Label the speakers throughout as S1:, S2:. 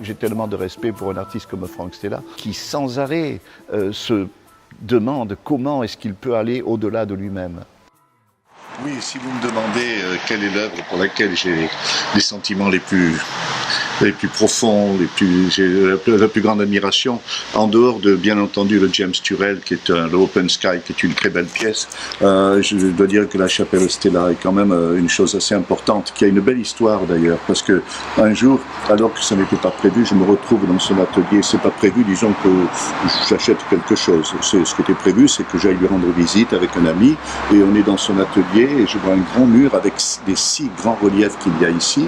S1: j'ai tellement de respect pour un artiste comme Frank Stella, qui sans arrêt se demande comment est-ce qu'il peut aller au-delà de lui-même.
S2: Oui, si vous me demandez quelle est l'œuvre pour laquelle j'ai les sentiments les plus profonds, j'ai la plus grande admiration, en dehors de, bien entendu, le James Turrell, qui est le Open Sky, qui est une très belle pièce, je dois dire que la chapelle Stella est quand même une chose assez importante, qui a une belle histoire d'ailleurs, parce que un jour, alors que ça n'était pas prévu, je me retrouve dans son atelier. C'est pas prévu, disons que j'achète quelque chose. Ce qui était prévu, c'est que j'aille lui rendre visite avec un ami, et on est dans son atelier, et je vois un grand mur avec des 6 grands reliefs qu'il y a ici,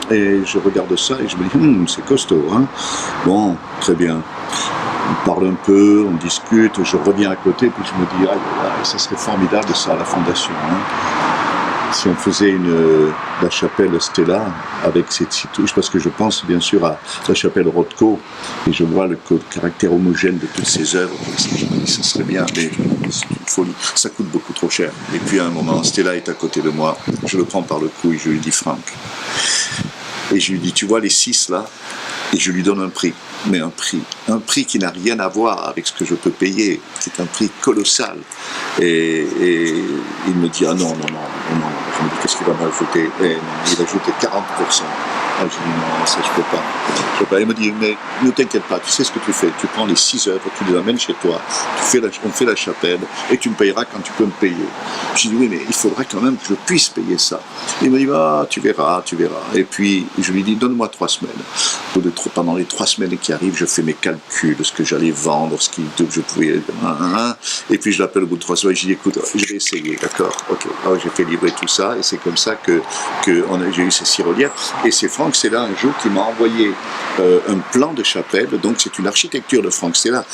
S2: et je regarde ça et je me dis, c'est costaud, hein. Bon, très bien. On parle un peu, on discute, je reviens à côté, puis je me dis, ça serait formidable ça, la fondation, hein. Si on faisait la chapelle Stella avec ces 6 touches, parce que je pense bien sûr à la chapelle Rothko, et je vois le caractère homogène de toutes ces œuvres, je me dis ça serait bien, mais c'est une folie, ça coûte beaucoup trop cher. Et puis à un moment, Stella est à côté de moi, je le prends par le cou et je lui dis, Frank, et je lui dis, tu vois les 6 là, et je lui donne un prix, mais un prix qui n'a rien à voir avec ce que je peux payer, c'est un prix colossal. Et il me dit, ah non, je me dis, qu'est-ce qu'il va m'ajouter? Et il a ajouté 40%. Ah, je dis, non, ça je peux pas. Il me dit, mais ne t'inquiète pas, tu sais ce que tu fais, tu prends les 6 œuvres, tu les amènes chez toi, on fait la chapelle, et tu me payeras quand tu peux me payer. Je dis, oui, mais il faudra quand même que je puisse payer ça. Il me dit, tu verras. Et puis, je lui dis, donne-moi 3 semaines. Pendant les 3 semaines qui arrivent, je fais mes calculs, ce que j'allais vendre, je pouvais... Et puis je l'appelle au bout de 3 semaines, je dis, écoute, je vais essayer, d'accord, ok. Alors j'ai fait livrer tout ça, et c'est comme ça que j'ai eu ces 6 reliefs. Et c'est Frank Stella un jour qui m'a envoyé un plan de chapelle, donc c'est une architecture de Frank Stella.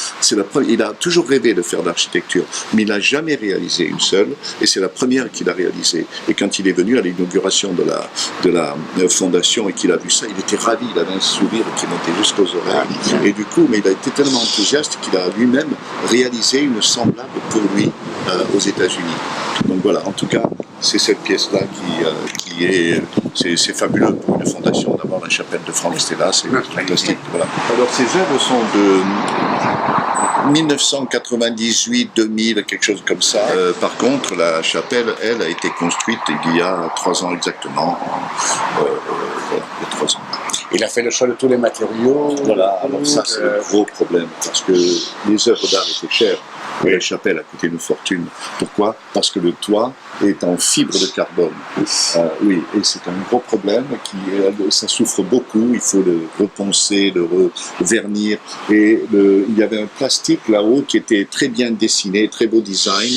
S2: Il a toujours rêvé de faire de l'architecture, mais il n'a jamais réalisé une seule, et c'est la première qu'il a réalisée. Et quand il est venu à l'inauguration de la fondation et qu'il a vu ça, il était ravi, il avait un sourire qui montait jusqu'aux oreilles. Et du coup, mais il a été tellement enthousiaste qu'il a lui-même réalisé une semblable pour lui aux États-Unis. Donc voilà, en tout cas, c'est cette pièce-là c'est fabuleux pour une fondation d'avoir la chapelle de Frank Stella, c'est fantastique. Voilà. Alors ces œuvres sont de 1998, 2000, quelque chose comme ça. Par contre, la chapelle, elle, a été construite il y a 3 ans exactement. Il y a 3 ans.
S3: Il a fait le choix de tous les matériaux.
S2: Voilà, alors ça c'est le gros problème, parce que les œuvres d'art étaient chères. Et la chapelle a coûté une fortune. Pourquoi? Parce que le toit est en fibre de carbone. Oui, et c'est un gros problème, ça souffre beaucoup, il faut le reponcer, le vernir. Et il y avait un plastique là-haut qui était très bien dessiné, très beau design.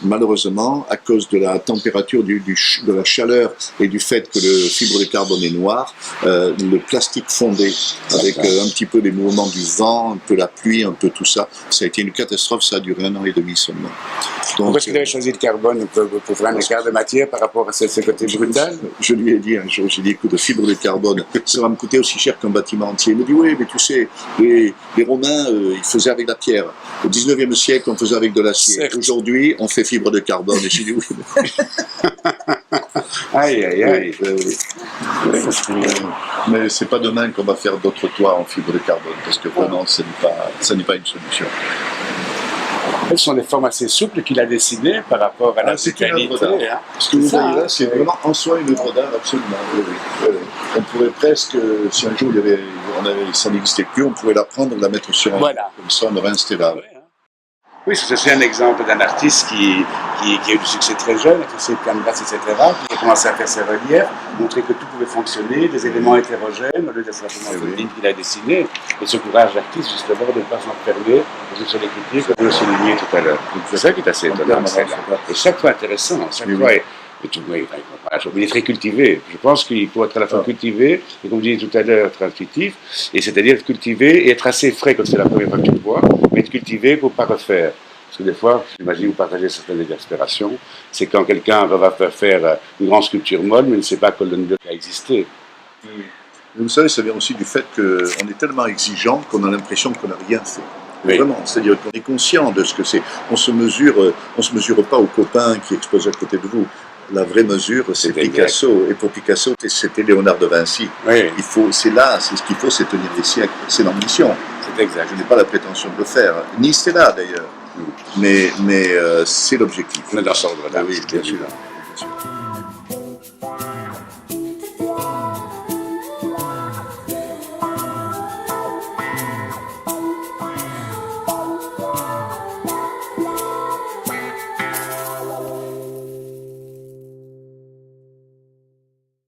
S2: Malheureusement, à cause de la température, de la chaleur et du fait que le fibre de carbone est noir, le plastique fondait avec un petit peu les mouvements du vent, un peu la pluie, un peu tout ça. Ça a été une catastrophe, ça a duré 1 an et demi seulement. Donc,
S3: pourquoi est-ce qu'il avait choisi le carbone pour faire un écart de matière par rapport à ce côté brutal?
S2: Je lui ai dit un jour, j'ai dit, écoute, fibre de carbone, ça va me coûter aussi cher qu'un bâtiment entier. Il me dit, oui, mais tu sais, les Romains, ils faisaient avec la pierre. Au 19e siècle, on faisait avec de l'acier. Aujourd'hui, on fait fibre de carbone. Et j'ai dit, oui.
S3: Aïe.
S2: Mais c'est pas demain qu'on va faire d'autres toits en fibre de carbone, parce que vraiment, ça n'est pas une solution.
S3: Ce sont des formes assez souples qu'il a dessinées par rapport à la mécanique.
S2: Ce que vous voyez là, c'est vraiment en soi une œuvre d'art, absolument. Oui. On pourrait presque, si un jour ça n'existait plus, on pourrait la prendre et la mettre sur un comme ça, on aurait un Stella.
S3: Oui, c'est un exemple d'un artiste qui a eu du succès très jeune, avec ses canvas, etc., qui a commencé à faire ses reliefs, montrer que tout pouvait fonctionner, des éléments hétérogènes, au lieu d'être simplement une ligne qu'il a dessinée, et ce courage d'artiste, justement, de ne pas s'enfermer sur les critiques, comme je le soulignais tout à l'heure. C'est ça qui est assez étonnant. Et chaque fois intéressant, chaque fois. Il est très cultivé. Je pense qu'il faut être à la fois cultivé, et comme je disais tout à l'heure, être intuitif, et c'est-à-dire être cultivé et être assez frais quand c'est la première fois que tu le vois, mais être cultivé pour ne pas refaire. Parce que des fois, j'imagine vous partagez certaines exaspérations, c'est quand quelqu'un va faire une grande sculpture molle, mais ne sait pas que le bloc a existé.
S2: Vous savez, ça vient aussi du fait qu'on est tellement exigeant qu'on a l'impression qu'on n'a rien fait.
S3: Oui.
S2: Vraiment, c'est-à-dire qu'on est conscient de ce que c'est. On se mesure pas aux copains qui exposent à côté de vous. La vraie mesure, c'est
S3: C'était
S2: Picasso. Et pour Picasso, c'était Léonard de Vinci.
S3: Oui,
S2: C'est ce qu'il faut, c'est tenir les siècles. C'est l'ambition.
S3: c'est exact.
S2: Je n'ai pas la prétention de le faire, ni Stella d'ailleurs. Mais c'est l'objectif.
S3: On est dans ce ordre-là.
S2: Ah oui,
S3: c'est
S2: bien sûr.
S3: évident.
S2: Bien sûr.